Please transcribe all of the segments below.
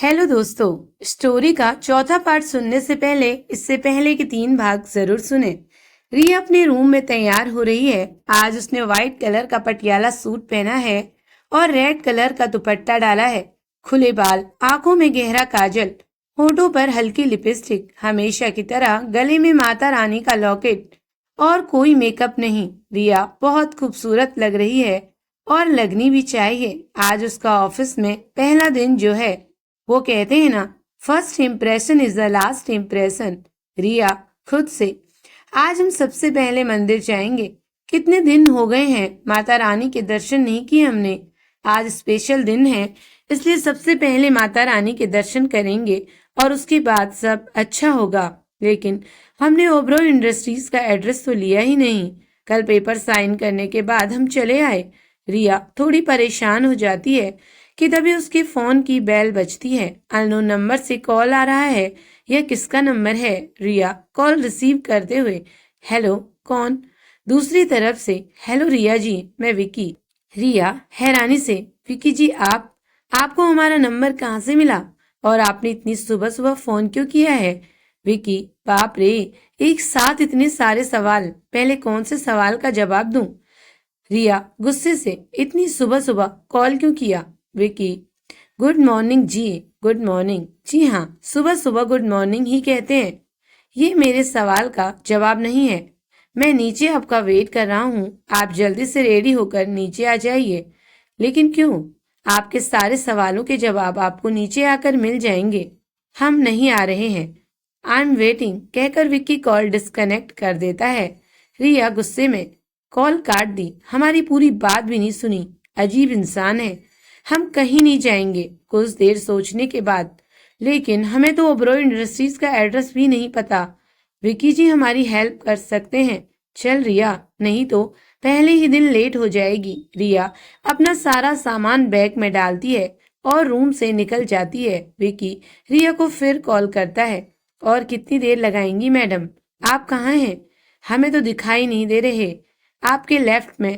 Hello दोस्तों, story का चौथा पार्ट सुनने से पहले इससे पहले के 3 भाग जरूर सुने। रिया अपने रूम में तैयार हो रही है। आज उसने व्हाइट कलर का पटियाला सूट पहना है और रेड कलर का दुपट्टा डाला है। खुले बाल, आंखों में गहरा काजल, होठों पर हल्की लिपस्टिक, हमेशा की तरह गले में माता रानी का लॉकेट और कोई मेकअप नहीं। रिया बहुत खूबसूरत लग रही है और लगनी भी चाहिए। आज उसका ऑफिस में पहला दिन जो है, वो कहते हैं ना, first impression is the last impression. Riya खुद से, आज हम सबसे पहले मंदिर जाएंगे। कितने दिन हो गए हैं माता रानी के दर्शन नहीं किए हमने। आज स्पेशल दिन है, इसलिए सबसे पहले माता रानी के दर्शन करेंगे और उसके बाद सब अच्छा होगा। लेकिन हमने ओबरॉय इंडस्ट्रीज का एड्रेस तो लिया ही नहीं। कल पेपर साइन करने के बाद हम चले आए। रिया थोड़ी परेशान हो जाती है कि तभी उसके फोन की बेल बजती है। अननोन नंबर से कॉल आ रहा है। यह किसका नंबर है? रिया कॉल रिसीव करते हुए, हेलो, कौन? दूसरी तरफ से, हेलो रिया जी, मैं विकी। रिया हैरानी से, विकी जी, आपको हमारा नंबर कहाँ से मिला और आपने इतनी सुबह सुबह फोन क्यों किया है? विकी, बाप रे, एक साथ इतने सारे सवाल, पहले कौन से सवाल का जवाब दूं? रिया गुस्से से, इतनी सुबह सुबह कॉल क्यों किया? Vicky, good morning ji. Good morning? जी हाँ, सुबह सुबह गुड मॉर्निंग ही कहते हैं। ये मेरे सवाल का जवाब नहीं है। मैं नीचे आपका वेट कर रहा हूँ। आप जल्दी से रेडी होकर नीचे आ जाइए। लेकिन क्यों? आपके सारे सवालों के जवाब आपको नीचे आकर मिल जाएंगे। हम नहीं आ रहे हैं। आई एम वेटिंग कहकर विक्की कॉल डिस्कनेक्ट कर देता है। रिया गुस्से में कॉल काट दी। हमारी पूरी बात भी नहीं सुनी। अजीब इंसान है। हम कहीं नहीं जाएंगे। कुछ देर सोचने के बाद, लेकिन हमें तो ओबरॉय इंडस्ट्रीज का एड्रेस भी नहीं पता। विकी जी हमारी हेल्प कर सकते हैं। चल रिया, नहीं तो पहले ही दिन लेट हो जाएगी। रिया अपना सारा सामान बैग में डालती है और रूम से निकल जाती है। विकी रिया को फिर कॉल करता है। और कितनी देर लगाएंगी मैडम? आप कहाँ हैं? हमें तो दिखाई नहीं दे रहे। आपके लेफ्ट में।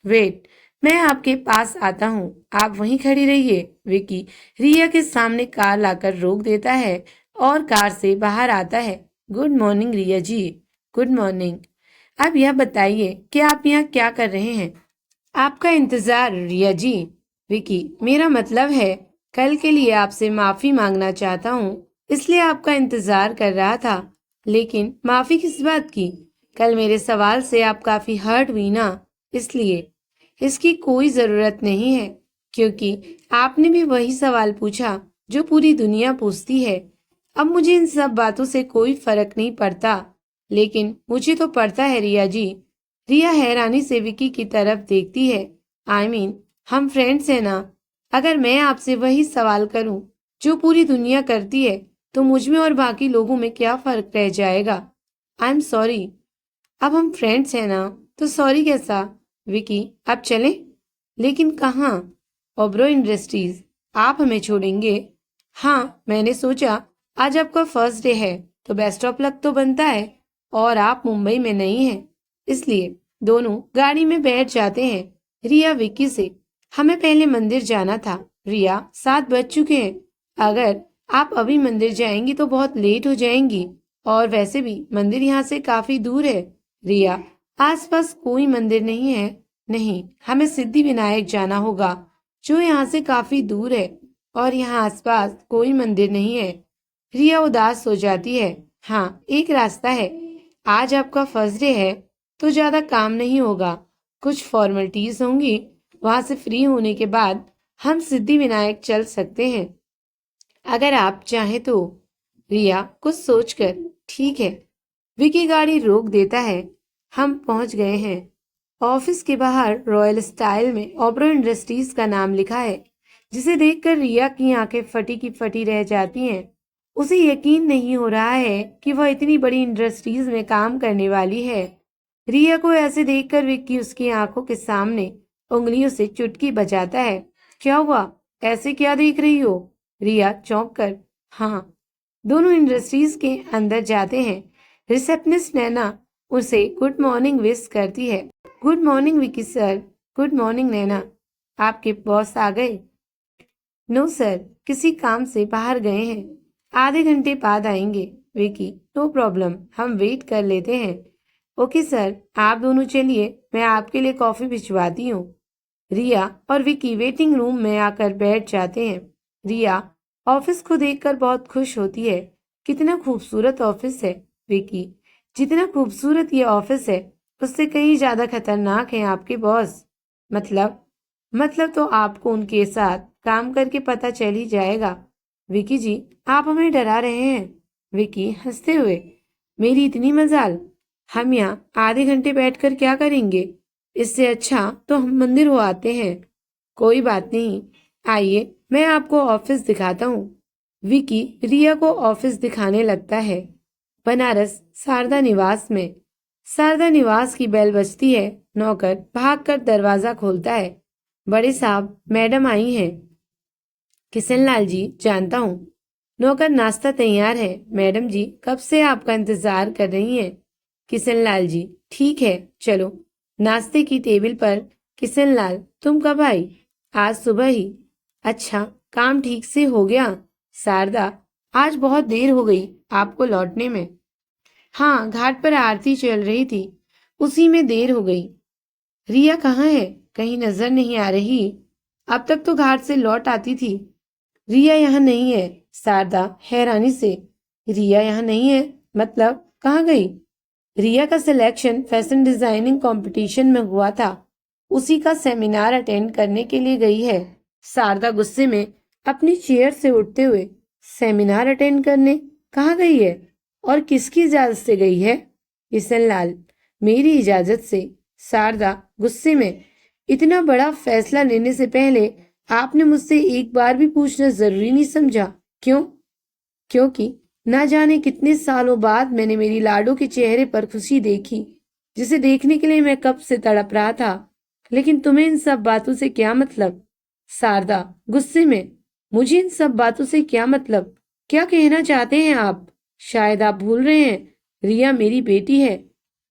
वेट, मैं आपके पास आता हूँ, आप वहीं खड़ी रहिए। विकी रिया के सामने कार लाकर रोक देता है और कार से बाहर आता है। Good morning Riya ji. Good morning. अब यह बताइए कि आप यहाँ क्या कर रहे हैं? आपका इंतजार रिया जी। विकी, मेरा मतलब है, कल के लिए आपसे माफी मांगना चाहता हूँ, इसलिए आपका इंतजार कर रहा था। लेकिन माफी किस बात की? कल मेरे सवाल से आप काफी हर्ट हुई ना, इसलिए। इसकी कोई जरूरत नहीं है, क्योंकि आपने भी वही सवाल पूछा जो पूरी दुनिया पूछती है। अब मुझे इन सब बातों से कोई फर्क नहीं पड़ता, लेकिन मुझे तो पड़ता है रिया जी। रिया हैरानी से विकी की तरफ देखती है। हम फ्रेंड्स हैं ना। अगर मैं आपसे वही सवाल करूं जो पूरी दुनिया करती है, तो मुझ में और बाकी लोगों में क्या फर्क रह जाएगा? I am sorry. अब हम फ्रेंड्स हैं ना, तो सॉरी कैसा? विकी, अब चलें? लेकिन कहाँ? ओबरॉय इंडस्ट्रीज। आप हमें छोड़ेंगे? हाँ, मैंने सोचा आज आपका फर्स्ट डे है, तो बेस्ट ऑफ लक तो बनता है। और आप मुंबई में नहीं हैं, इसलिए दोनों गाड़ी में बैठ जाते हैं। रिया विक्की से, हमें पहले मंदिर जाना था। रिया, 7 बज चुके हैं। अगर आप अभी मंदिर जाएंगी तो बहुत लेट हो जाएंगी, और वैसे भी मंदिर यहाँ से काफी दूर है। रिया, आसपास कोई मंदिर नहीं है। नहीं, हमें सिद्धि विनायक जाना होगा, जो यहाँ से काफी दूर है, और यहाँ आसपास कोई मंदिर नहीं है। रिया उदास हो जाती है। हाँ, एक रास्ता है। आज आपका फर्स्ट डे है, तो ज्यादा काम नहीं होगा। कुछ फॉर्मेलिटीज होंगी, वहां से फ्री होने के बाद हम सिद्धि विनायक चल सकते हैं, अगर आप चाहें तो। रिया कुछ सोचकर, ठीक है। विकी गाड़ी रोक देता है। हम पहुंच गए हैं। ऑफिस के बाहर रॉयल स्टाइल में ओबरॉय इंडस्ट्रीज का नाम लिखा है, जिसे देखकर रिया की आंखें फटी की फटी रह जाती हैं। उसे यकीन नहीं हो रहा है कि वह इतनी बड़ी इंडस्ट्रीज में काम करने वाली है। रिया को ऐसे देखकर विक्की उसकी आंखों के सामने उंगलियों से चुटकी बजाता है। क्या हुआ? ऐसे क्या देख रही हो? रिया चौंक कर, हाँ। दोनों इंडस्ट्रीज के अंदर जाते हैं। रिसेप्शनिस्ट नैना उसे गुड मॉर्निंग विश करती है। Good morning Vicky sir. Good morning Naina. आपके बॉस आ गए? नो सर, किसी काम से बाहर गए हैं। आधे घंटे बाद आएंगे। विकी, नो प्रॉब्लम, हम वेट कर लेते हैं। ओके सर, आप दोनों चलिए, मैं आपके लिए कॉफी भिजवाती हूँ। रिया और विकी वेटिंग रूम में आकर बैठ जाते हैं। रिया ऑफिस को देखकर बहुत खुश होती है। कितना खूबसूरत ऑफिस है। विकी, जितना खूबसूरत ये ऑफिस है उससे कहीं ज्यादा खतरनाक है आपके बॉस। मतलब तो आपको उनके साथ काम करके पता चल ही जाएगा। विकी जी, आप हमें डरा रहे हैं। विकी हंसते हुए, मेरी इतनी मजाल। हम यहाँ आधे घंटे बैठकर क्या करेंगे? इससे अच्छा तो हम मंदिर हो आते हैं। कोई बात नहीं, आइए मैं आपको ऑफिस दिखाता हूँ। विकी रिया को ऑफिस दिखाने लगता है। बनारस शारदा निवास में। शारदा निवास की बेल बजती है। नौकर भागकर दरवाजा खोलता है। बड़े साहब, मैडम आई हैं। किशनलाल जी, जानता हूँ। नौकर, नाश्ता तैयार है। मैडम जी कब से आपका इंतजार कर रही हैं। किशनलाल जी, ठीक है, चलो नाश्ते की टेबल पर। किशनलाल, तुम कब आई? आज सुबह ही। अच्छा, काम ठीक से हो गया? शारदा, आज बहुत देर हो गई आपको लौटने में। हाँ, घाट पर आरती चल रही थी, उसी में देर हो गई। रिया कहाँ है? कहीं नजर नहीं आ रही। अब तक तो घाट से लौट आती थी। रिया यहाँ नहीं है। शारदा हैरानी से, रिया यहाँ नहीं है मतलब कहाँ गई? रिया का सिलेक्शन फैशन डिजाइनिंग कंपटीशन में हुआ था, उसी का सेमिनार अटेंड करने के लिए गई है। शारदा गुस्से में अपनी चेयर से उठते हुए, सेमिनार अटेंड करने कहाँ गई है और किसकी इजाजत से गई है? किशनलाल, मेरी इजाजत से। शारदा गुस्से में, इतना बड़ा फैसला लेने से पहले आपने मुझसे एक बार भी पूछना जरूरी नहीं समझा? क्यों? क्योंकि ना जाने कितने सालों बाद मैंने मेरी लाडो के चेहरे पर खुशी देखी, जिसे देखने के लिए मैं कब से तड़प रहा था। लेकिन तुम्हें इन सब बातों से क्या मतलब? शारदा गुस्से में, मुझे इन सब बातों से क्या मतलब? क्या कहना चाहते हैं आप? शायद आप भूल रहे हैं, रिया मेरी बेटी है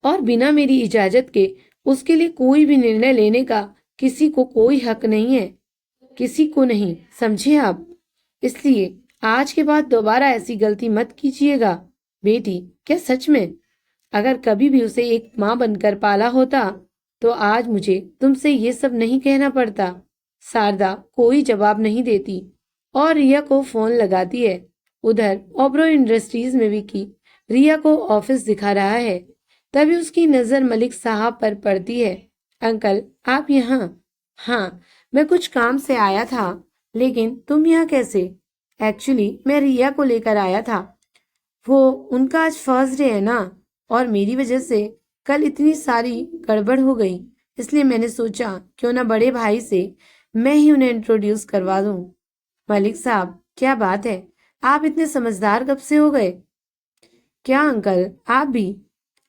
और बिना मेरी इजाजत के उसके लिए कोई भी निर्णय लेने का किसी को कोई हक नहीं है। किसी को नहीं, समझे आप? इसलिए आज के बाद दोबारा ऐसी गलती मत कीजिएगा। बेटी, क्या सच में? अगर कभी भी उसे एक माँ बनकर पाला होता तो आज मुझे तुमसे ये सब नहीं कहना पड़ता। शारदा कोई जवाब नहीं देती और रिया को फोन लगाती है। उधर ओबरो इंडस्ट्रीज में विकी रिया को ऑफिस दिखा रहा है। तभी उसकी नजर मलिक साहब पर पड़ती है। अंकल, आप यहाँ? हाँ, मैं कुछ काम से आया था। लेकिन तुम यहाँ कैसे? एक्चुअली मैं रिया को लेकर आया था। वो उनका आज फर्स्ट डे है ना, और मेरी वजह से कल इतनी सारी गड़बड़ हो गई, इसलिए मैंने सोचा क्यों ना बड़े भाई से मैं ही उन्हें इंट्रोड्यूस करवा दूं। मलिक साहब, क्या बात है, आप इतने समझदार कब से हो गए? क्या अंकल, आप भी?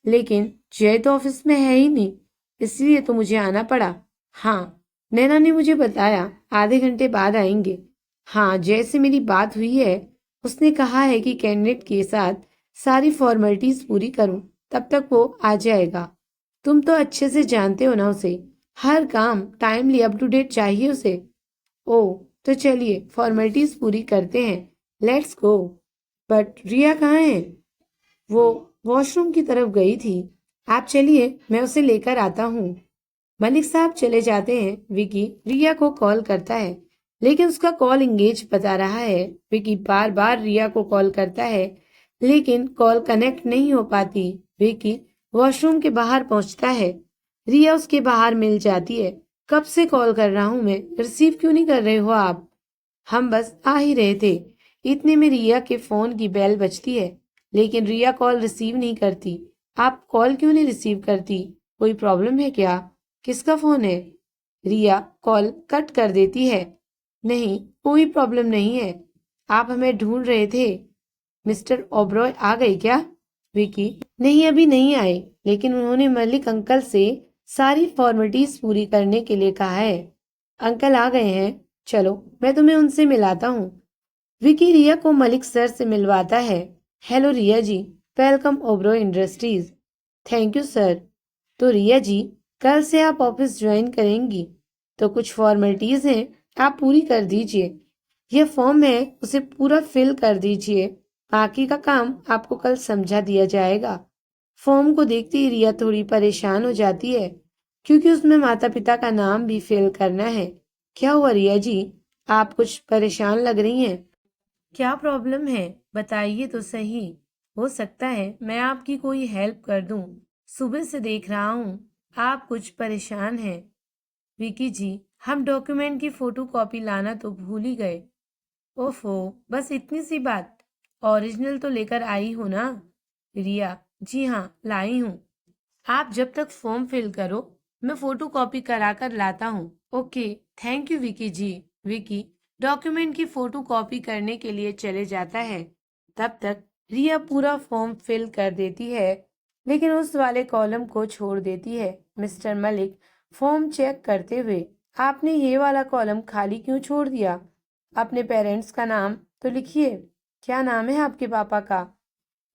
लेकिन जय तो ऑफिस में है ही नहीं, इसलिए तो मुझे आना पड़ा। हाँ, नैना ने मुझे बताया आधे घंटे बाद आएंगे। हाँ, जय से मेरी बात हुई है, उसने कहा है कि कैंडिडेट के साथ सारी फॉर्मेलिटीज पूरी करूं, तब तक वो आ जाएगा। तुम तो अच्छे से जानते हो ना उसे, हर काम टाइमली अप टू डेट चाहिए उसे। ओह, तो चलिए फॉर्मेलिटीज पूरी करते हैं, लेट्स गो। बट रिया कहाँ है? वो वॉशरूम की तरफ गई थी। आप चलिए, मैं उसे लेकर आता हूँ। मलिक साहब चले जाते हैं। विकी रिया को कॉल करता है, लेकिन उसका कॉल इंगेज बता रहा है। विकी बार बार रिया को कॉल करता है, लेकिन कॉल कनेक्ट नहीं हो पाती। विकी वॉशरूम के बाहर पहुंचता है। रिया उसके बाहर मिल जाती है। कब से कॉल कर रहा हूं मैं, रिसीव क्यों नहीं कर रहे हो आप? हम बस आ ही रहे थे। इतने में रिया के फोन की बेल बजती है, लेकिन रिया कॉल रिसीव नहीं करती। आप कॉल क्यों नहीं रिसीव करती? कोई प्रॉब्लम है क्या? किसका फोन है? रिया कॉल कट कर देती है। नहीं, कोई प्रॉब्लम नहीं है। आप हमें ढूंढ रहे थे। मिस्टर ओबरॉय आ गए क्या? विकी, नहीं अभी नहीं आए, लेकिन उन्होंने मलिक अंकल से सारी फॉर्मेलिटीज पूरी करने के लिए कहा है। अंकल आ गए हैं, चलो मैं तुम्हें उनसे मिलाता हूँ। विकी रिया को मलिक सर से मिलवाता है। Hello Riya ji, welcome Oberoi industries. Thank you sir. तो रिया जी, कल से आप ऑफिस ज्वाइन करेंगी, तो कुछ फॉर्मेलिटीज हैं, आप पूरी कर दीजिए। यह फॉर्म है, उसे पूरा फिल कर दीजिए। बाकी का काम आपको कल समझा दिया जाएगा। फॉर्म को देखते ही रिया थोड़ी परेशान हो जाती है, क्योंकि उसमें माता पिता का नाम भी फिल करना है। क्या हुआ रिया जी, आप कुछ परेशान लग रही हैं। क्या प्रॉब्लम है, बताइए तो सही। हो सकता है मैं आपकी कोई हेल्प कर दूं। सुबह से देख रहा हूं आप कुछ परेशान हैं। विकी जी, हम डॉक्यूमेंट की फोटो कॉपी लाना तो भूल ही गए। ओफो, बस इतनी सी बात। ओरिजिनल तो लेकर आई हो ना। रिया, जी हाँ, लाई हूँ। आप जब तक फॉर्म फिल करो, मैं फोटो कॉपी करा कर लाता हूँ। Okay, thank you Vicky ji. Vicky document की फोटो कॉपी करने के लिए चले जाता है। तब तक रिया पूरा फॉर्म फिल कर देती है, लेकिन उस वाले कॉलम को छोड़ देती है। मिस्टर मलिक फॉर्म चेक करते हुए, आपने ये वाला कॉलम खाली क्यों छोड़ दिया? अपने पेरेंट्स का नाम तो लिखिए। क्या नाम है आपके पापा का?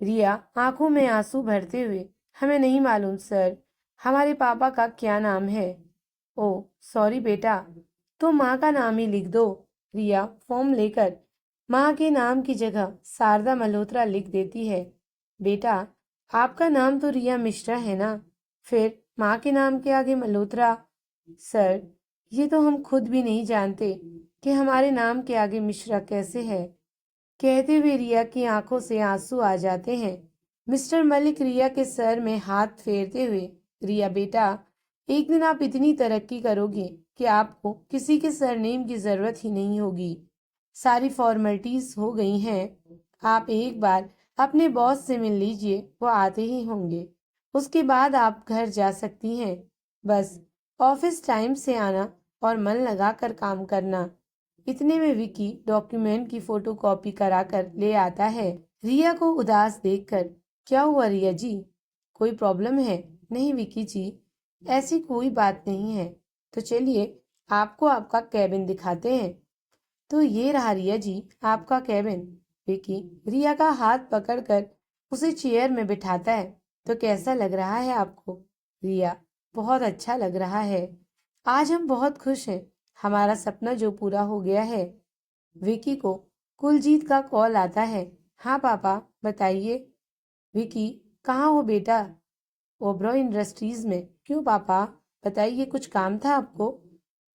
रिया आंखों में आंसू भरते हुए, हमें नहीं मालूम सर, हमारे पापा का क्या नाम है। ओ सॉरी बेटा, तो माँ का नाम ही लिख दो। रिया फॉर्म लेकर माँ के नाम की जगह शारदा मल्होत्रा लिख देती है। बेटा, आपका नाम तो रिया मिश्रा है ना, फिर माँ के नाम के आगे मल्होत्रा? सर, ये तो हम खुद भी नहीं जानते कि हमारे नाम के आगे मिश्रा कैसे है। कहते हुए रिया की आंखों से आंसू आ जाते हैं। मिस्टर मलिक रिया के सर में हाथ फेरते हुए, रिया बेटा, एक दिन आप इतनी तरक्की करोगे कि आपको किसी के सरनेम की जरूरत ही नहीं होगी। सारी फॉर्मेलिटीज हो गई हैं। आप एक बार अपने बॉस से मिल लीजिए, वो आते ही होंगे। उसके बाद आप घर जा सकती हैं। बस ऑफिस टाइम से आना और मन लगाकर काम करना। इतने में विकी डॉक्यूमेंट की फोटो कॉपी करा कर ले आता है। रिया को उदास देखकर, क्या हुआ रिया जी, कोई प्रॉब्लम है? नहीं विकी जी, ऐसी कोई बात नहीं है। तो चलिए आपको आपका कैबिन दिखाते हैं। तो ये रहा रिया जी आपका कैबिन। विकी रिया का हाथ पकड़कर उसे चेयर में बिठाता है। तो कैसा लग रहा है आपको? रिया, बहुत अच्छा लग रहा है। आज हम बहुत खुश हैं, हमारा सपना जो पूरा हो गया है। विकी को कुलजीत का कॉल आता है। हाँ पापा, बताइए। विकी, कहाँ हो बेटा? ओबरॉय इंडस्ट्रीज में। क्यों पापा, बताइए, कुछ काम था आपको?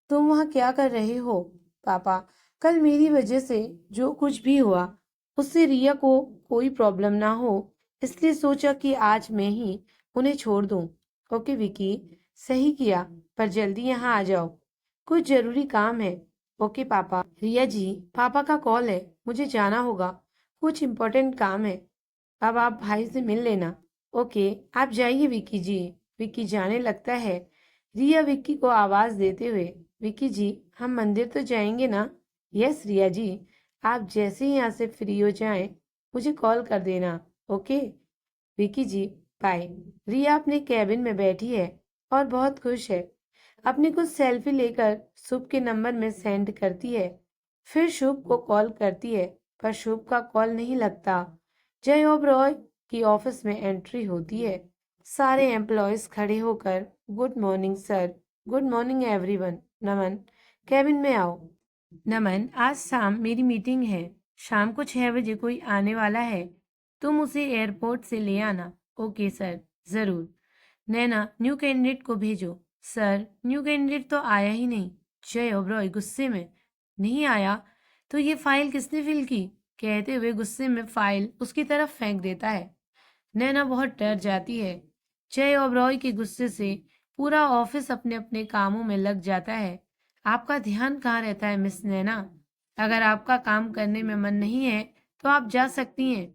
तुम वहाँ क्या कर रहे हो? पापा, कल मेरी वजह से जो कुछ भी हुआ, उससे रिया को कोई प्रॉब्लम ना हो, इसलिए सोचा कि आज मैं ही उन्हें छोड़ दूं। ओके विकी, सही किया, पर जल्दी यहाँ आ जाओ, कुछ जरूरी काम है। ओके पापा। रिया जी, पापा का कॉल है, मुझे जाना होगा, कुछ इम्पोर्टेंट काम है। अब आप भाई से मिल लेना। ओके, आप जाइए विकी जी। विकी जाने लगता है। रिया विक्की को आवाज देते हुए, विकी जी, हम मंदिर तो जाएंगे ना? यस रिया जी, आप जैसे ही यहाँ से फ्री हो जाएं, मुझे कॉल कर देना। ओके विकी जी, बाय। रिया अपने कैबिन में बैठी है और बहुत खुश है। अपनी कुछ सेल्फी लेकर शुभ के नंबर में सेंड करती है। फिर शुभ को कॉल करती है, पर शुभ का कॉल नहीं लगता। जय ओबरॉय की ऑफिस में एंट्री होती है। सारे एम्प्लॉयज खड़े होकर, good morning sir, good morning everyone. Naman, cabin में आओ। नमन, आज शाम मेरी मीटिंग है, शाम को 6 बजे कोई आने वाला है, तुम उसे एयरपोर्ट से ले आना। ओके सर, जरूर। नैना, न्यू कैंडिडेट को भेजो। सर, न्यू कैंडिडेट तो आया ही नहीं। जय ओबरॉय गुस्से में, नहीं आया तो ये फाइल किसने फिल की? कहते हुए गुस्से में फाइल उसकी तरफ फेंक देता है। नैना बहुत डर जाती है। जय ओबरॉय के गुस्से से पूरा ऑफिस अपने अपने कामों में लग जाता है। आपका ध्यान कहाँ रहता है मिस नैना? अगर आपका काम करने में मन नहीं है तो आप जा सकती हैं।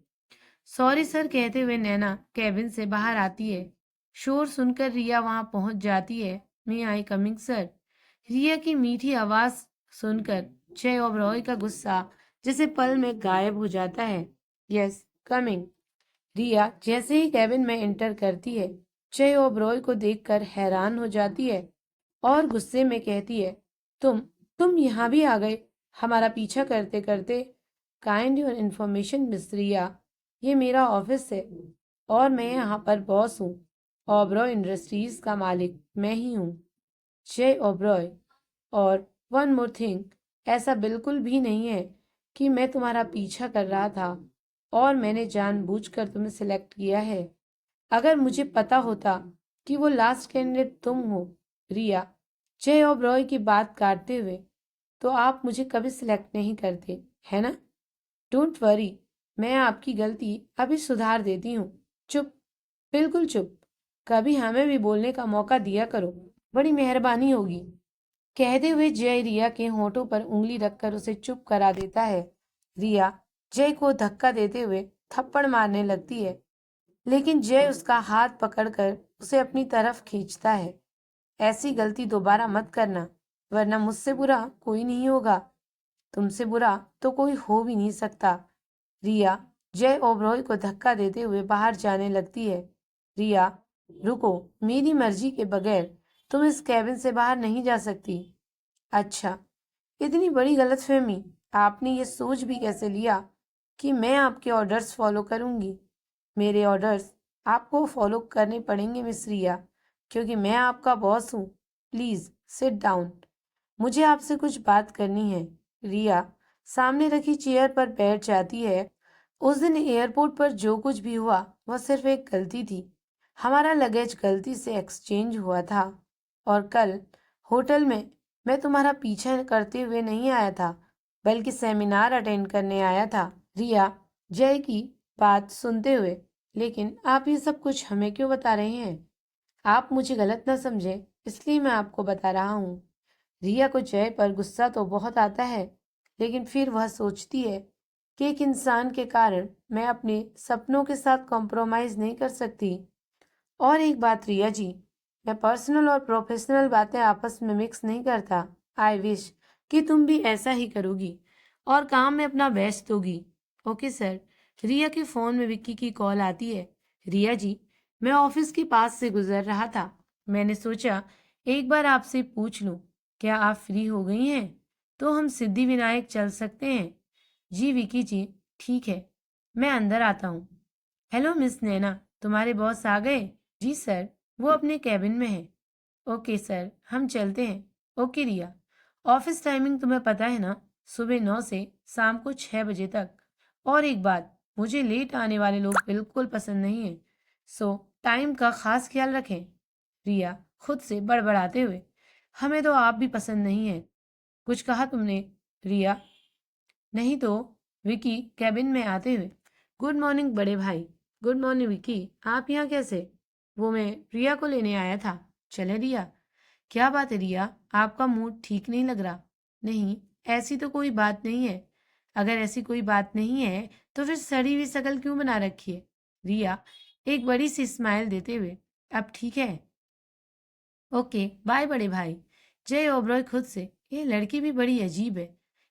सॉरी सर, कहते हुए नैना कैबिन से बाहर आती है। शोर सुनकर रिया वहां पहुंच जाती है। मे आई कमिंग सर? रिया की मीठी आवाज सुनकर जय ओबरॉय का गुस्सा जैसे पल में गायब हो जाता है। Yes, coming. रिया जैसे ही कैबिन में एंटर करती है, जय ओबरॉय को देखकर हैरान हो जाती है और गुस्से में कहती है, तुम तुम यहाँ भी आ गए, हमारा पीछा करते करते। काइंड योर इन्फॉर्मेशन मिस रिया, ये मेरा ऑफिस है और मैं यहाँ पर बॉस हूँ। ओबरॉय इंडस्ट्रीज का मालिक मैं ही हूँ, जय ओबरॉय। और वन मोर थिंग, ऐसा बिल्कुल भी नहीं है कि मैं तुम्हारा पीछा कर रहा था और मैंने जानबूझकर तुम्हें सिलेक्ट किया है। अगर मुझे पता होता कि वो लास्ट कैंडिडेट तुम हो, रिया, जय ओबरॉय की बात काटते हुए, तो आप मुझे कभी सिलेक्ट नहीं करते, है ना? डोंट वरी, मैं आपकी गलती अभी सुधार देती हूँ। चुप, बिल्कुल चुप। कभी हमें भी बोलने का मौका दिया करो, बड़ी मेहरबानी होगी। कहते हुए जय रिया के होठों पर उंगली रखकर उसे चुप करा देता है। रिया जय को धक्का देते हुए थप्पड़ मारने लगती है, लेकिन जय उसका हाथ पकड़कर उसे अपनी तरफ खींचता है। ऐसी गलती दोबारा मत करना, वरना मुझसे बुरा कोई नहीं होगा। तुमसे बुरा तो कोई हो भी नहीं सकता। रिया जय ओबरॉय को धक्का देते हुए बाहर जाने लगती है। रिया, रुको, मेरी मर्जी के बगैर तुम इस कैबिन से बाहर नहीं जा सकती। अच्छा, इतनी बड़ी गलतफहमी। आपने ये सोच भी कैसे लिया कि मैं आपके ऑर्डर्स फॉलो करूंगी? मेरे ऑर्डर्स आपको फॉलो करने पड़ेंगे मिस रिया, क्योंकि मैं आपका बॉस हूँ। प्लीज सिट डाउन, मुझे आपसे कुछ बात करनी है। रिया सामने रखी चेयर पर बैठ जाती है। उस दिन एयरपोर्ट पर जो कुछ भी हुआ वह सिर्फ एक गलती थी। हमारा लगेज गलती से एक्सचेंज हुआ था, और कल होटल में मैं तुम्हारा पीछा करते हुए नहीं आया था, बल्कि सेमिनार अटेंड करने आया था। रिया जय की बात सुनते हुए, लेकिन आप ये सब कुछ हमें क्यों बता रहे हैं? आप मुझे गलत ना समझे, इसलिए मैं आपको बता रहा हूँ। रिया को जय पर गुस्सा तो बहुत आता है, लेकिन फिर वह सोचती है कि एक इंसान के कारण मैं अपने सपनों के साथ कॉम्प्रोमाइज नहीं कर सकती। और एक बात रिया जी, मैं पर्सनल और प्रोफेशनल बातें आपस में मिक्स नहीं करता। आई विश कि तुम भी ऐसा ही करोगी और काम में अपना बेस्ट दोगी। Okay sir. रिया के फोन में विक्की की कॉल आती है। रिया जी, मैं ऑफिस के पास से गुजर रहा था, मैंने सोचा एक बार आपसे पूछ लूं, क्या आप फ्री हो गई हैं? तो हम सिद्धि विनायक चल सकते हैं। जी विकी जी, ठीक है, मैं अंदर आता हूँ। हेलो मिस नैना, तुम्हारे बॉस आ गए? जी सर, वो अपने कैबिन में है। ओके सर, हम चलते हैं। ओके रिया, ऑफिस टाइमिंग तुम्हें पता है ना, सुबह 9 से शाम को 6 बजे तक। और एक बात, मुझे लेट आने वाले लोग बिल्कुल पसंद नहीं है, सो टाइम का खास ख्याल रखें। रिया खुद से बड़बड़ाते हुए, हमें तो आप भी पसंद नहीं है। कुछ कहा तुमने? रिया, नहीं तो। विकी कैबिन में आते हुए, गुड मॉर्निंग बड़े भाई। गुड मॉर्निंग विकी, आप यहाँ कैसे? वो मैं रिया को लेने आया था। चले रिया? क्या बात है रिया, आपका मूड ठीक नहीं लग रहा? नहीं, ऐसी तो कोई बात नहीं है। अगर ऐसी कोई बात नहीं है तो फिर सड़ी हुई शक्ल क्यों बना रखी है? रिया एक बड़ी सी स्माइल देते हुए, अब ठीक है? ओके बाय बड़े भाई। जय ओबरॉय खुद से, ये लड़की भी बड़ी अजीब है,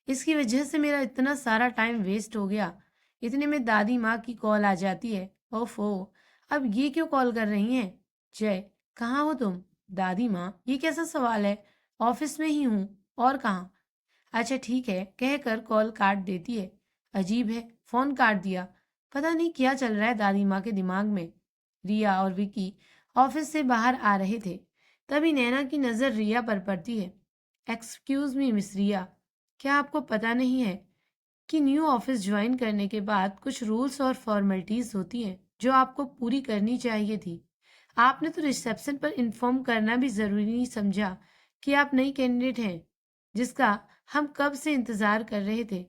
इसकी वजह से मेरा इतना सारा टाइम वेस्ट हो गया। इतने में दादी माँ की कॉल आ जाती है। ओफो, अब ये क्यों कॉल कर रही हैं? जय, कहाँ हो तुम? दादी माँ, ये कैसा सवाल है? ऑफिस में ही हूँ, और कहाँ? अच्छा ठीक है, कहकर कॉल काट देती है। अजीब है, फोन काट दिया। पता नहीं क्या चल रहा है दादी माँ के दिमाग में। रिया और विकी ऑफिस से बाहर आ रहे थे, तभी नैना की नजर रिया पर पड़ती है। एक्सक्यूज मी मिस रिया, क्या आपको पता नहीं है कि न्यू ऑफिस ज्वाइन करने के बाद कुछ रूल्स और फॉर्मेलिटीज होती हैं जो आपको पूरी करनी चाहिए थी? आपने तो रिसेप्शन पर इन्फॉर्म करना भी जरूरी नहीं समझा कि आप नई कैंडिडेट हैं, जिसका हम कब से इंतजार कर रहे थे।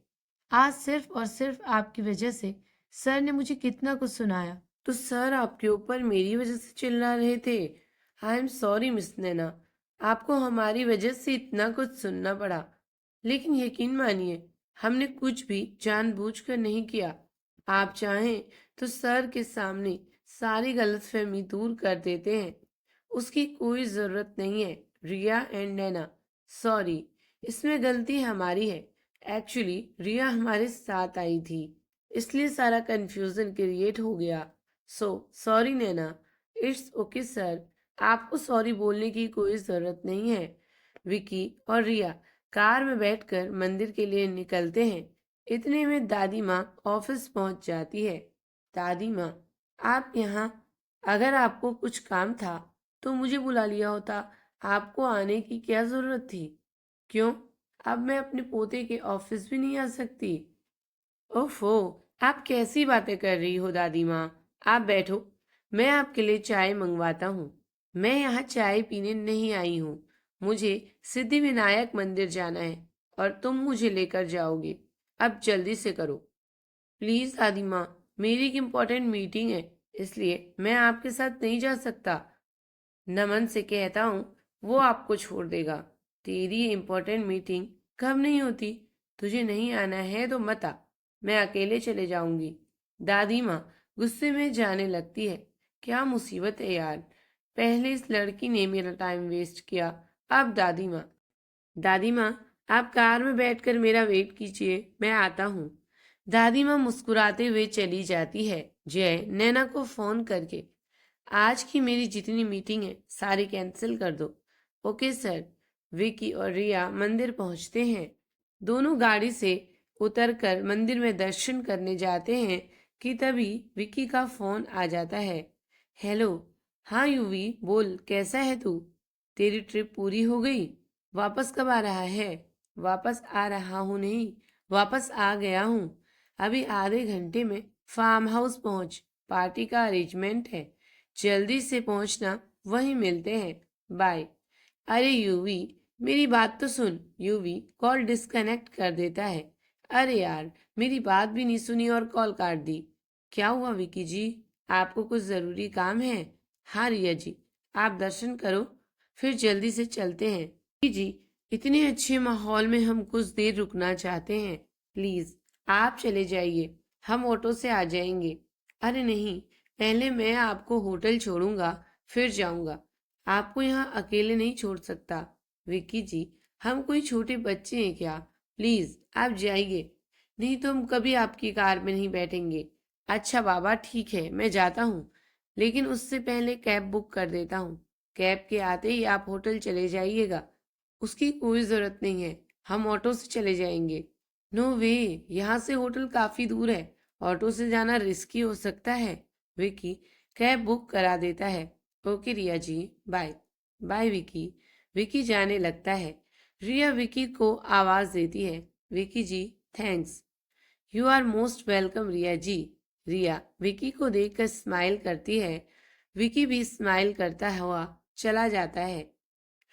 आज सिर्फ और सिर्फ आपकी वजह से सर ने मुझे कितना कुछ सुनाया। तो सर आपके ऊपर मेरी वजह से चिल्ला रहे थे? आई एम सॉरी मिस नैना, आपको हमारी वजह से इतना कुछ सुनना पड़ा, लेकिन यकीन मानिए हमने कुछ भी जानबूझकर नहीं किया। आप चाहें तो सर के सामने सारी गलतफहमी दूर कर देते हैं। उसकी कोई जरूरत नहीं है। रिया एंड नैना, सॉरी, इसमें गलती हमारी है। एक्चुअली रिया हमारे साथ आई थी, इसलिए सारा कंफ्यूजन क्रिएट हो गया। So sorry Naina. It's okay sir, आपको सॉरी बोलने की कोई जरूरत नहीं है। विकी और रिया कार में बैठकर मंदिर के लिए निकलते हैं। इतने में दादी माँ ऑफिस पहुंच जाती है। दादी माँ, आप यहाँ, अगर आपको कुछ काम था तो मुझे बुला लिया होता, आपको आने की क्या जरूरत थी? क्यों, अब मैं अपने पोते के ऑफिस भी नहीं आ सकती। ओफो, आप कैसी बातें कर रही हो दादी माँ। आप बैठो, मैं आपके लिए चाय मंगवाता हूँ। मैं यहाँ चाय पीने नहीं आई हूँ। मुझे सिद्धि विनायक मंदिर जाना है और तुम मुझे लेकर जाओगे। अब जल्दी से करो। प्लीज दादी माँ, मेरी एक इम्पोर्टेंट मीटिंग है, इसलिए मैं आपके साथ नहीं जा सकता। नमन से कहता हूँ, वो आपको छोड़ देगा। तेरी इम्पोर्टेंट मीटिंग कब नहीं होती? तुझे नहीं आना है तो मत आ, मैं अकेले चले जाऊंगी। दादी माँ गुस्से में जाने लगती है। क्या मुसीबत है यार, पहले इस लड़की ने मेरा टाइम वेस्ट किया, अब दादी माँ। दादी माँ, आप कार में बैठकर मेरा वेट कीजिए, मैं आता हूँ। दादी माँ मुस्कुराते हुए चली जाती है। जय नैना को फोन करके, आज की मेरी जितनी मीटिंग है सारी कैंसिल कर दो। Okay sir. विकी और रिया मंदिर पहुंचते हैं। दोनों गाड़ी से उतरकर मंदिर में दर्शन करने जाते हैं कि तभी विकी का फोन आ जाता है। हेलो। हाँ यूवी, बोल कैसा है तू? तेरी ट्रिप पूरी हो गई? वापस कब आ रहा है? वापस आ रहा हूँ नहीं, वापस आ गया हूँ। अभी आधे घंटे में फार्म हाउस पहुंच, पार्टी का अरेंजमेंट है। जल्दी से पहुंचना, वहीं मिलते हैं। बाय। अरे यूवी, मेरी बात तो सुन। यूवी कॉल डिस्कनेक्ट कर देता है। अरे यार, मेरी बात भी नहीं सुनी और कॉल काट दी। क्या हुआ विकी जी, आपको कुछ जरूरी काम है? हाँ रिया जी, आप दर्शन करो, फिर जल्दी से चलते हैं। विकी जी, इतने अच्छे माहौल में हम कुछ देर रुकना चाहते हैं। प्लीज आप चले जाइए, हम ऑटो से आ जाएंगे। अरे नहीं, पहले मैं आपको होटल छोड़ूंगा, फिर जाऊंगा। आपको यहाँ अकेले नहीं छोड़ सकता। विक्की जी, हम कोई छोटे बच्चे हैं क्या? प्लीज आप जाइए, नहीं तो हम कभी आपकी कार में नहीं बैठेंगे। अच्छा बाबा ठीक है, मैं जाता हूँ, लेकिन उससे पहले कैब बुक कर देता हूँ। कैब के आते ही आप होटल चले जाइएगा। उसकी कोई जरूरत नहीं है, हम ऑटो से चले जाएंगे। नो वे, यहाँ से होटल काफी दूर है, ऑटो से जाना रिस्की हो सकता है। विकी कैब बुक करा देता है। Okay Riya ji, bye. Bye Vicky. Vicky जाने लगता है। रिया विकी को आवाज देती है। Vicky ji, thanks. You are most welcome Riya ji. Riya Vicky को देखकर स्माइल करती है। विकी भी स्माइल करता हुआ चला जाता है।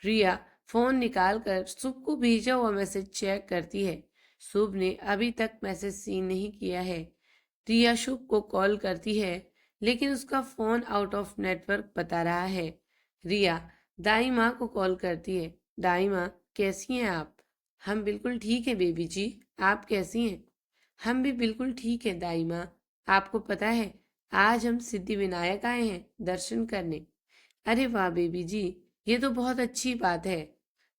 रिया फोन निकालकर शुभ को भेजा हुआ मैसेज चेक करती है। शुभ ने अभी तक मैसेज सीन नहीं किया है। रिया शुभ को कॉल करती है, लेकिन उसका फोन आउट ऑफ नेटवर्क बता रहा है। रिया दाई माँ को कॉल करती है। दाई माँ, कैसी हैं आप? हम बिल्कुल ठीक है बेबी जी, आप कैसी हैं? हम भी बिल्कुल ठीक है दाई माँ। आपको पता है, आज हम सिद्धि विनायक आए हैं दर्शन करने। अरे वाह बेबी जी, ये तो बहुत अच्छी बात है।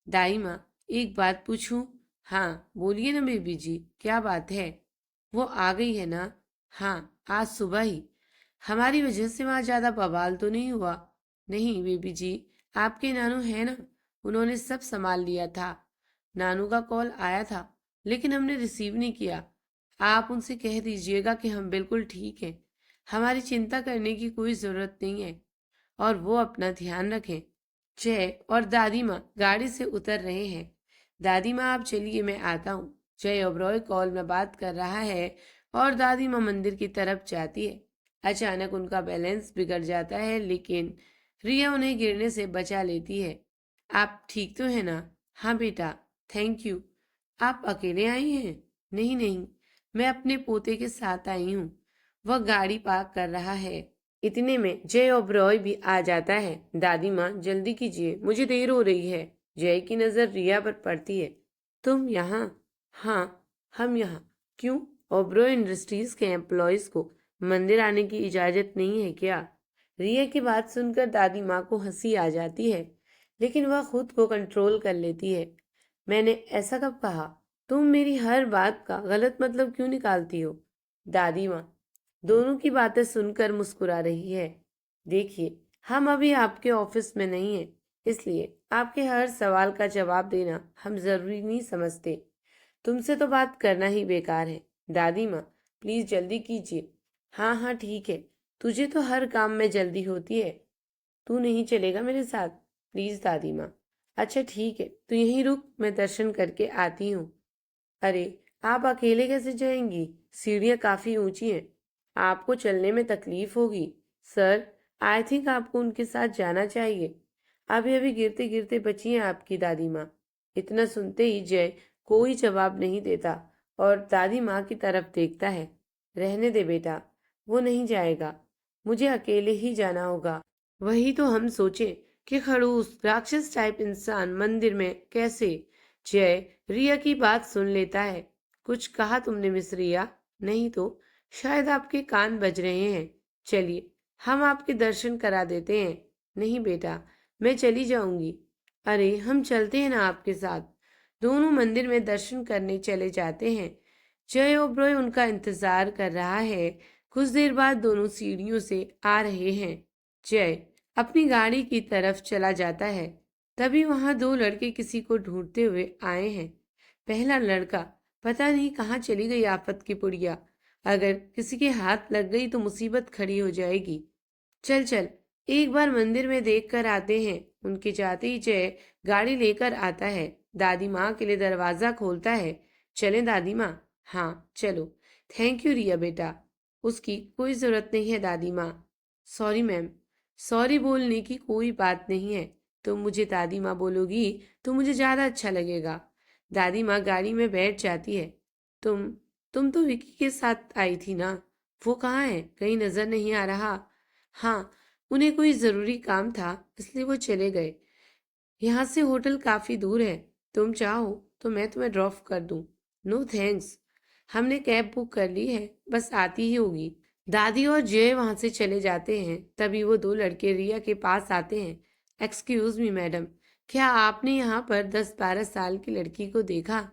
दाई माँ, एक बात पूछूं? हाँ बोलिए ना बेबी जी, क्या बात है? वो आ गई है ना? हाँ, आज सुबह ही। हमारी वजह से वहां ज्यादा बवाल तो नहीं हुआ? नहीं बेबी जी, आपके नानू है ना, उन्होंने सब संभाल लिया था। नानू का कॉल आया था, लेकिन हमने रिसीव नहीं किया। आप उनसे कह दीजिएगा कि हम बिल्कुल ठीक हैं, हमारी चिंता करने की कोई जरूरत नहीं है, और वो अपना ध्यान रखें। जय और दादी माँ गाड़ी से उतर रहे हैं। दादी माँ आप चलिए, मैं आता हूँ। जय ओबरॉय कॉल में बात कर रहा है और दादी माँ मंदिर की तरफ जाती है। अचानक उनका बैलेंस बिगड़ जाता है, लेकिन रिया उन्हें गिरने से बचा लेती है। आप ठीक तो है ना? हाँ बेटा, थैंक यू। आप अकेले आई हैं? नहीं नहीं, मैं अपने पोते के साथ आई हूँ। वह गाड़ी पार्क कर रहा है। इतने में जय ओबरॉय भी आ जाता है। दादी माँ जल्दी कीजिए, मुझे देर हो रही है। जय की नजर रिया पर पड़ती है। तुम यहाँ? हाँ, हम यहाँ। क्यों? ओबरॉय इंडस्ट्रीज के एम्प्लॉयज को मंदिर आने की इजाजत नहीं है क्या? रिया की बात सुनकर दादी माँ को हंसी आ जाती है, लेकिन वह खुद को कंट्रोल कर लेती है। मैंने ऐसा कब कहा? तुम मेरी हर बात का गलत मतलब क्यों निकालती हो? दादी माँ दोनों की बातें सुनकर मुस्कुरा रही है। देखिए, हम अभी आपके ऑफिस में नहीं हैं, इसलिए आपके हर सवाल का जवाब देना हम जरूरी नहीं समझते। तुमसे तो बात करना ही बेकार है। दादी माँ प्लीज जल्दी कीजिए। हाँ हाँ ठीक है, तुझे तो हर काम में जल्दी होती है। तू नहीं चलेगा मेरे साथ? प्लीज दादी माँ। अच्छा ठीक है, तो यहीं रुक, मैं दर्शन करके आती हूँ। अरे, आप अकेले कैसे जाएंगी? सीढ़ियाँ काफी ऊंची हैं, आपको चलने में तकलीफ होगी। सर, आई थिंक आपको उनके साथ जाना चाहिए। अभी अभी गिरते गिरते बची हैं आपकी दादी माँ। इतना सुनते ही जय कोई जवाब नहीं देता और दादी माँ की तरफ देखता है। रहने दे बेटा, वो नहीं जाएगा, मुझे अकेले ही जाना होगा। वही तो हम सोचे कि खड़ूस राक्षस टाइप इंसान मंदिर में कैसे। जय रिया की बात सुन लेता है। कुछ कहा तुमने मिस रिया? नहीं तो शायद आपके कान बज रहे हैं। चलिए, हम आपके दर्शन करा देते हैं। नहीं बेटा, मैं चली जाऊंगी। अरे, हम चलते हैं ना आपके साथ। दोनों मंदिर में दर्शन करने चले जाते हैं। जय ओब्रॉय उनका इंतजार कर रहा है। कुछ देर बाद दोनों सीढ़ियों से आ रहे हैं। जय अपनी गाड़ी की तरफ चला जाता है। तभी वहां दो लड़के किसी को ढूंढते हुए आए हैं। पहला लड़का, पता नहीं कहाँ चली गई आफत की पुड़िया। अगर किसी के हाथ लग गई तो मुसीबत खड़ी हो जाएगी। चल चल, एक बार मंदिर में देख कर आते हैं। उनके जाते ही जय गाड़ी लेकर आता है। दादी माँ के लिए दरवाजा खोलता है। चलें दादी माँ? हाँ चलो। थैंक यू रिया बेटा। उसकी कोई जरूरत नहीं है दादी माँ। Sorry ma'am. सॉरी बोलने की कोई बात नहीं है। तुम मुझे दादी माँ बोलोगी तो मुझे ज्यादा अच्छा लगेगा। दादी माँ गाड़ी में बैठ जाती है। तुम तुम तो विकी के साथ आई थी ना? वो कहाँ है? कहीं नजर नहीं आ रहा। हाँ, उन्हें कोई जरूरी काम था इसलिए वो चले गए। यहाँ से होटल काफी दूर है, तुम चाहो तो मैं तुम्हें ड्रॉप कर दूं। नो थैंक्स, हमने कैब बुक कर ली है, बस आती ही होगी। दादी और जय वहां से चले जाते हैं। तभी वो दो लड़के रिया के पास आते हैं। एक्सक्यूज मी मैडम, क्या आपने यहाँ पर 10-12 साल की लड़की को देखा?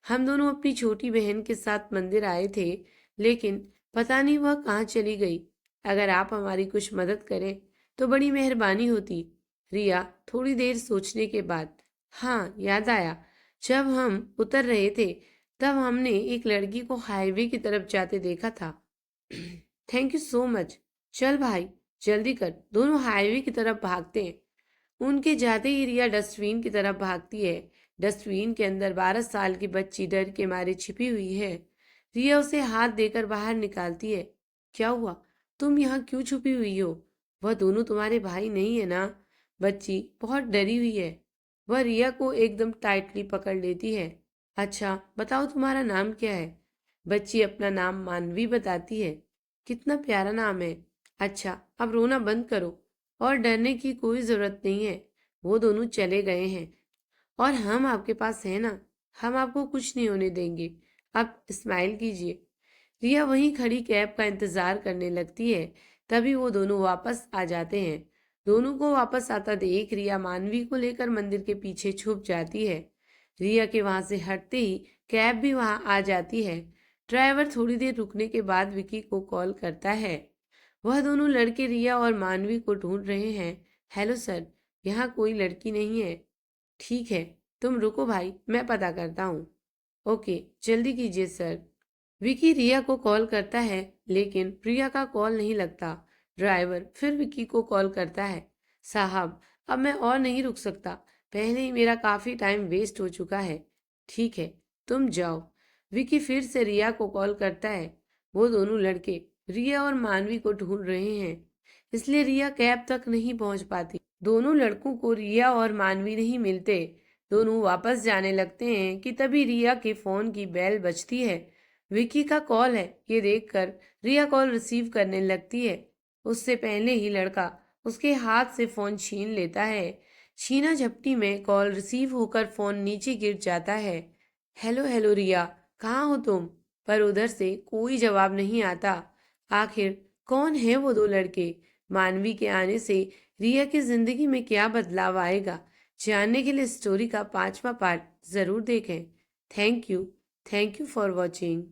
हम दोनों अपनी छोटी बहन के साथ मंदिर आए थे, लेकिन पता नहीं वह कहाँ चली गई। अगर आप हमारी कुछ मदद करें तो बड़ी मेहरबानी होती। रिया थोड़ी देर सोचने के बाद, हाँ याद आया, जब हम उतर रहे थे तब हमने एक लड़की को हाईवे की तरफ जाते देखा था। Thank you so much. चल भाई, जल्दी कर, दोनों हाईवे की तरफ भागते हैं। उनके जाते ही रिया डस्टबिन की तरफ भागती है। डस्टबिन के अंदर 12 साल की बच्ची डर के मारे छिपी हुई है। रिया उसे हाथ देकर बाहर निकालती है। क्या हुआ? तुम यहाँ क्यों छुपी हुई हो? वह दोनों तुम्हारे भाई नहीं है ना? बच्ची बहुत डरी हुई है। वह रिया को एकदम टाइटली पकड़ लेती है। अच्छा बताओ, तुम्हारा नाम क्या है? बच्ची अपना नाम मानवी बताती है। कितना प्यारा नाम है। अच्छा, अब रोना बंद करो और डरने की कोई जरूरत नहीं है। वो दोनों चले गए हैं और हम आपके पास हैं ना, हम आपको कुछ नहीं होने देंगे। अब स्माइल कीजिए। रिया वहीं खड़ी कैब का इंतजार करने लगती है। तभी वो दोनों वापस आ जाते हैं। दोनों को वापस आता देख रिया मानवी को लेकर मंदिर के पीछे छुप जाती है। रिया के वहां से हटते ही कैब भी वहां आ जाती है। ड्राइवर थोड़ी देर रुकने के बाद विकी को कॉल करता है। वह दोनों लड़के रिया और मानवी को ढूंढ रहे हैं। हेलो सर, यहाँ कोई लड़की नहीं है। ठीक है, तुम रुको भाई, मैं पता करता हूँ। ओके, जल्दी कीजिए सर। विकी रिया को कॉल करता है, लेकिन प्रिया का कॉल नहीं लगता। ड्राइवर फिर विकी को कॉल करता है। साहब, अब मैं और नहीं रुक सकता, पहले ही मेरा काफी टाइम वेस्ट हो चुका है। ठीक है, तुम जाओ। विकी फिर से रिया को कॉल करता है। वो दोनों लड़के रिया और मानवी को ढूंढ रहे हैं, इसलिए रिया कैब तक नहीं पहुंच पाती। दोनों लड़कों को रिया और मानवी नहीं मिलते। दोनों वापस जाने लगते हैं कि तभी रिया के फोन की बेल बजती है। विकी का कॉल है, ये देखकर रिया कॉल रिसीव करने लगती है। उससे पहले ही लड़का उसके हाथ से फोन छीन लेता है। छीना झपटी में कॉल रिसीव होकर फोन नीचे गिर जाता है। हेलो हेलो रिया, कहाँ हो तुम? पर उधर से कोई जवाब नहीं आता। आखिर कौन है वो दो लड़के? मानवी के आने से रिया की जिंदगी में क्या बदलाव आएगा, जानने के लिए स्टोरी का 5वां पार्ट जरूर देखें। Thank you for watching.